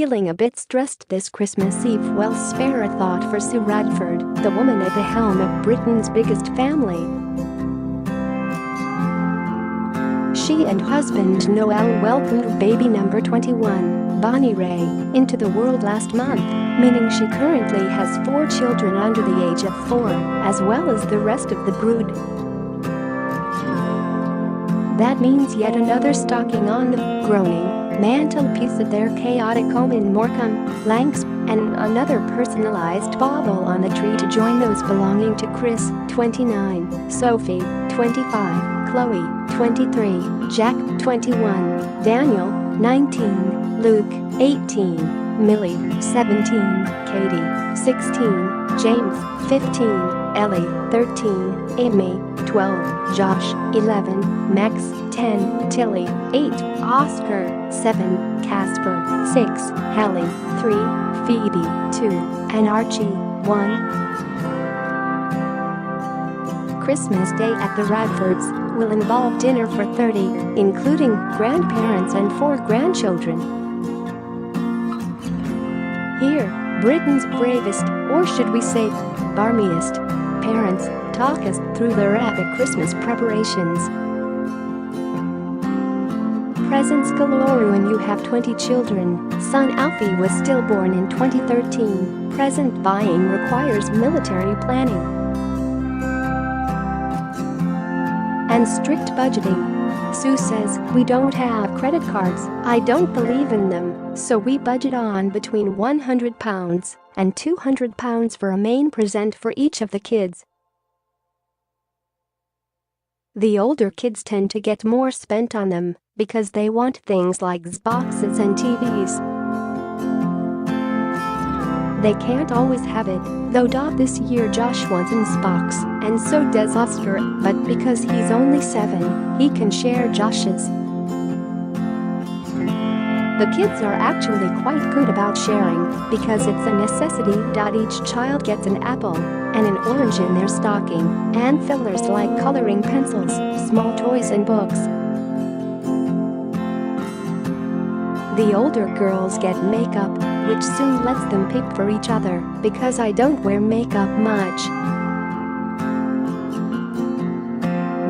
Feeling a bit stressed this Christmas Eve? Well, spare a thought for Sue Radford, the woman at the helm of Britain's biggest family. She and husband Noel welcomed baby number 21, Bonnie Ray, into the world last month, meaning she currently has 4 children under the age of 4, as well as the rest of the brood. That means yet another stocking on the groaning mantelpiece at their chaotic home in Morecambe, Lancs, and another personalized bauble on the tree to join those belonging to Chris, 29, Sophie, 25, Chloe, 23, Jack, 21, Daniel, 19, Luke, 18, Millie, 17, Katie, 16, James, 15, Ellie, 13, Amy, 12, Josh, 11, Max, 10, Tilly, 8, Oscar, 7, Casper, 6, Hallie, 3, Phoebe, 2, and Archie, 1. Christmas Day at the Radfords will involve dinner for 30, including grandparents and 4 grandchildren. Here, Britain's bravest, or should we say, barmiest, parents talk us through their epic Christmas preparations. Presents galore when you have 20 children. Son Alfie was stillborn in 2013. Present buying requires military planning and strict budgeting. Sue says, "We don't have credit cards. I don't believe in them, so we budget on between £100 and £200 for a main present for each of the kids." The older kids tend to get more spent on them because they want things like Xboxes and TVs. They can't always have it, though. This year Josh wants an Xbox, and so does Oscar, but because he's only 7, he can share Josh's. The kids are actually quite good about sharing because it's a necessity. Each child gets an apple and an orange in their stocking, and fillers like coloring pencils, small toys and books. The older girls get makeup, which soon lets them pick for each other because I don't wear makeup much.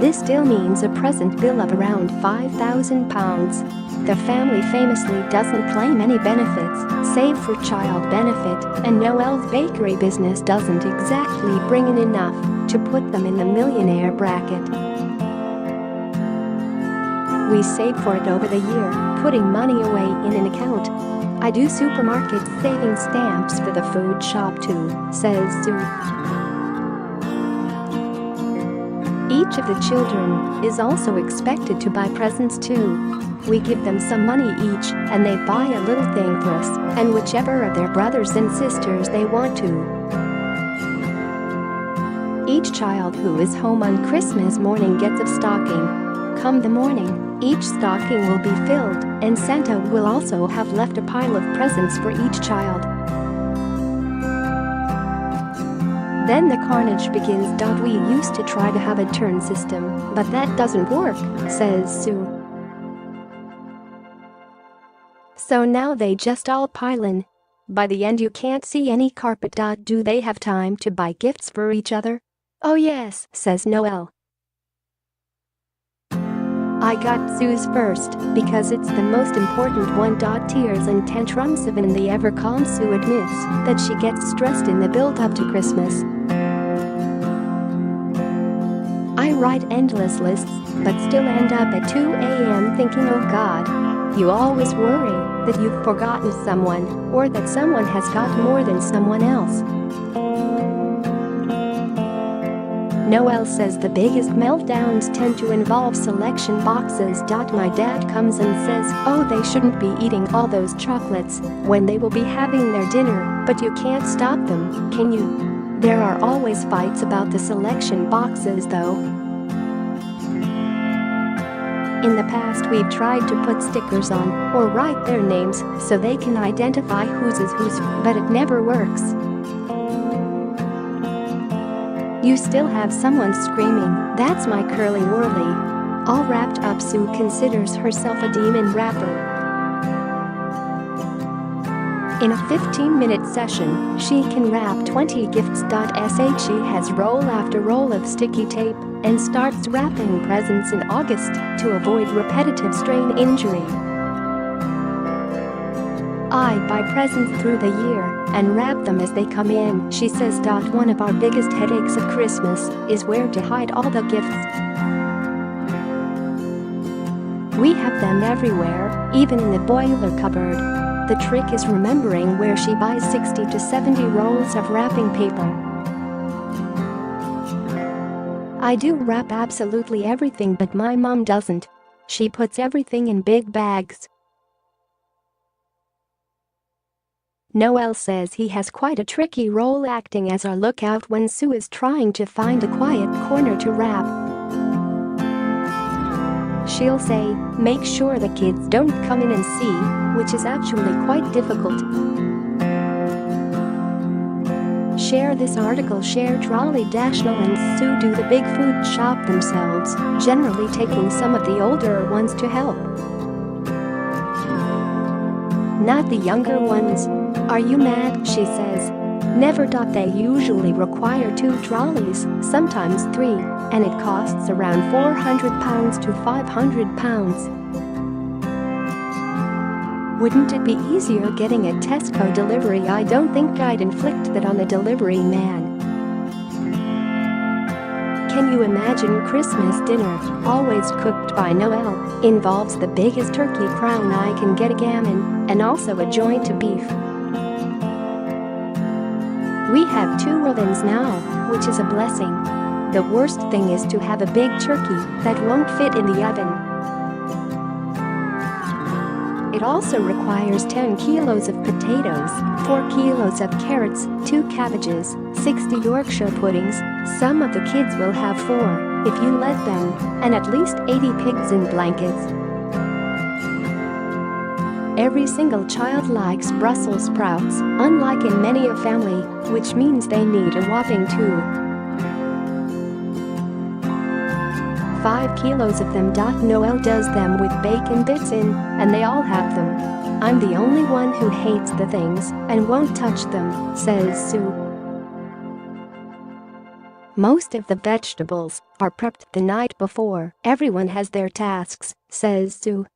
This still means a present bill of around £5,000. The family famously doesn't claim any benefits, save for child benefit, and Noel's bakery business doesn't exactly bring in enough to put them in the millionaire bracket. "We save for it over the year, putting money away in an account. I do supermarket saving stamps for the food shop too," says Sue. Each of the children is also expected to buy presents too. "We give them some money each, and they buy a little thing for us and whichever of their brothers and sisters they want to." Each child who is home on Christmas morning gets a stocking. Come the morning, each stocking will be filled, and Santa will also have left a pile of presents for each child. Then the carnage begins. "We used to try to have a turn system, but that doesn't work," says Sue. "So now they just all pile in. By the end you can't see any carpet. Do they have time to buy gifts for each other?" "Oh yes," says Noel. "I got Sue's first because it's the most important one." Tears and tantrums even the ever-calm Sue admits that she gets stressed in the build-up to Christmas. "I write endless lists, but still end up at 2 a.m. thinking, oh God. You always worry that you've forgotten someone or that someone has got more than someone else." Noel says the biggest meltdowns tend to involve selection boxes. "My dad comes and says, oh, they shouldn't be eating all those chocolates when they will be having their dinner, but you can't stop them, can you?" There are always fights about the selection boxes though. In the past we've tried to put stickers on or write their names so they can identify whose is whose, but it never works. You still have someone screaming, "That's my curly whirly." All wrapped up. Sue considers herself a demon rapper. In a 15-minute session, she can wrap 20 gifts. She has roll after roll of sticky tape and starts wrapping presents in August to avoid repetitive strain injury. I buy presents through the year and wrap them as they come in, she says. One of our biggest headaches at Christmas is where to hide all the gifts. We have them everywhere, even in the boiler cupboard. The trick is remembering where she buys 60 to 70 rolls of wrapping paper. I do wrap absolutely everything, but my mom doesn't. She puts everything in big bags. Noel says he has quite a tricky role acting as our lookout when Sue is trying to find a quiet corner to wrap. She'll say, "Make sure the kids don't come in and see," which is actually quite difficult. Share this article. Share Trolley. Noel and Sue do the big food shop themselves, generally taking some of the older ones to help. Not the younger ones. "Are you mad?" she says. "Never." They usually require 2 trolleys, sometimes 3, and it costs around £400 to £500. Wouldn't it be easier getting a Tesco delivery? I don't think I'd inflict that on the delivery man. Can you imagine Christmas dinner, always cooked by Noel, involves the biggest turkey crown I can get, a gammon, and also a joint of beef. We have 2 ovens now, which is a blessing. The worst thing is to have a big turkey that won't fit in the oven. It also requires 10 kilos of potatoes, 4 kilos of carrots, 2 cabbages, 60 Yorkshire puddings, some of the kids will have 4, if you let them, and at least 80 pigs in blankets. Every single child likes Brussels sprouts, unlike in many a family, which means they need a whopping 2. 5 kilos of them. Noel does them with bacon bits in, and they all have them. I'm the only one who hates the things and won't touch them, says Sue. Most of the vegetables are prepped the night before. Everyone has their tasks, says Sue.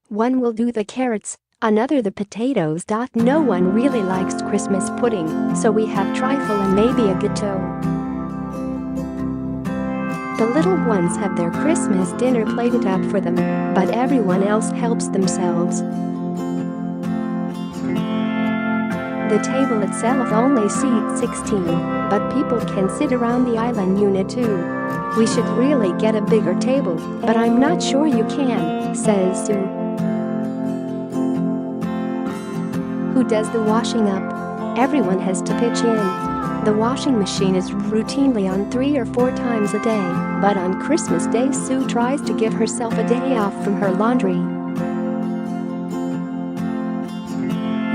One will do the carrots, another the potatoes. No one really likes Christmas pudding, so we have trifle and maybe a gâteau. The little ones have their Christmas dinner plated up for them, but everyone else helps themselves. The table itself only seats 16, but people can sit around the island unit too. We should really get a bigger table, but I'm not sure you can, says Sue. Who does the washing up? Everyone has to pitch in. The washing machine is routinely on 3 or 4 times a day, but on Christmas Day Sue tries to give herself a day off from her laundry.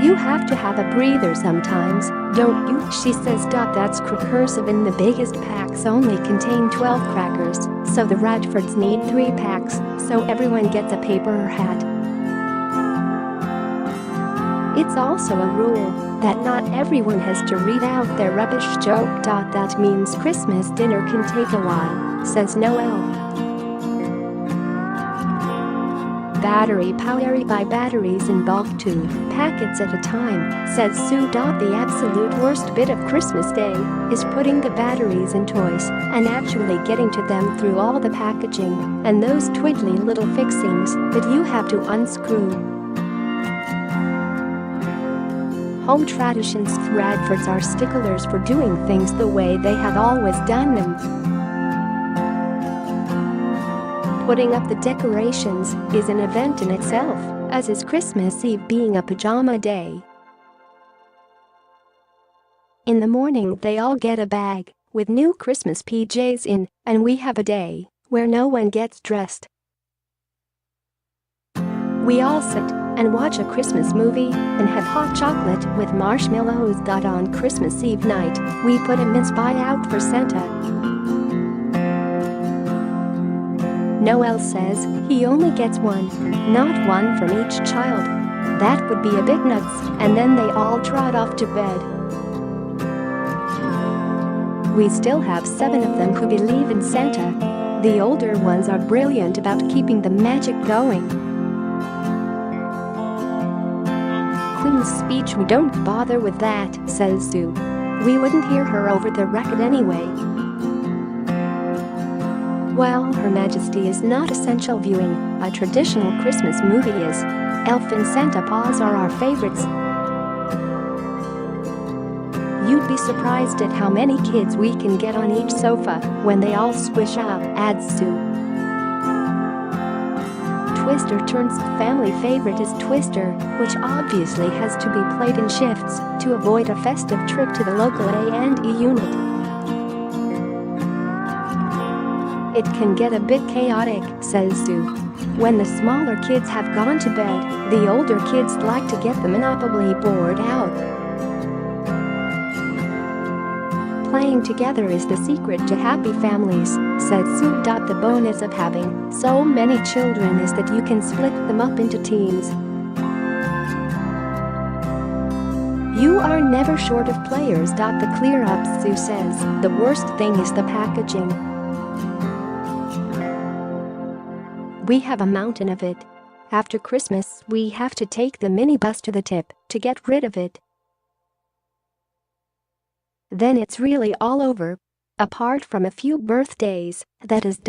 You have to have a breather sometimes, don't you? She says. That's cursive. In the biggest packs only contain 12 crackers, so the Radfords need 3 packs, so everyone gets a paper hat. It's also a rule that not everyone has to read out their rubbish joke. That means Christmas dinner can take a while, says Noel. Battery power. Buy batteries in bulk, 2 packets at a time, says Sue. The absolute worst bit of Christmas Day is putting the batteries in toys and actually getting to them through all the packaging and those twiddly little fixings that you have to unscrew. Home traditions. Radfords are sticklers for doing things the way they have always done them. Putting up the decorations is an event in itself, as is Christmas Eve being a pajama day. In the morning they all get a bag with new Christmas PJs in, and we have a day where no one gets dressed. We all sit and watch a Christmas movie and have hot chocolate with marshmallows. On Christmas Eve night, we put a mince pie out for Santa. Noel says he only gets one, not one from each child. That would be a bit nuts, and then they all trot off to bed. We still have 7 of them who believe in Santa. The older ones are brilliant about keeping the magic going. Queen's speech, we don't bother with that, says Sue. We wouldn't hear her over the record anyway. Well, Her Majesty is not essential viewing. A traditional Christmas movie is. Elf and Santa Paws are our favorites. You'd be surprised at how many kids we can get on each sofa when they all squish up, adds Sue. Twister Turns family favorite is Twister, which obviously has to be played in shifts to avoid a festive trip to the local A&E unit. It can get a bit chaotic, says Sue. When the smaller kids have gone to bed, the older kids like to get them inopportunely bored out. Playing together is the secret to happy families, said Sue. The bonus of having so many children is that you can split them up into teams. You are never short of players. The clear up, Sue says. The worst thing is the packaging. We have a mountain of it. After Christmas, we have to take the minibus to the tip to get rid of it. Then it's really all over. Apart from a few birthdays, that is.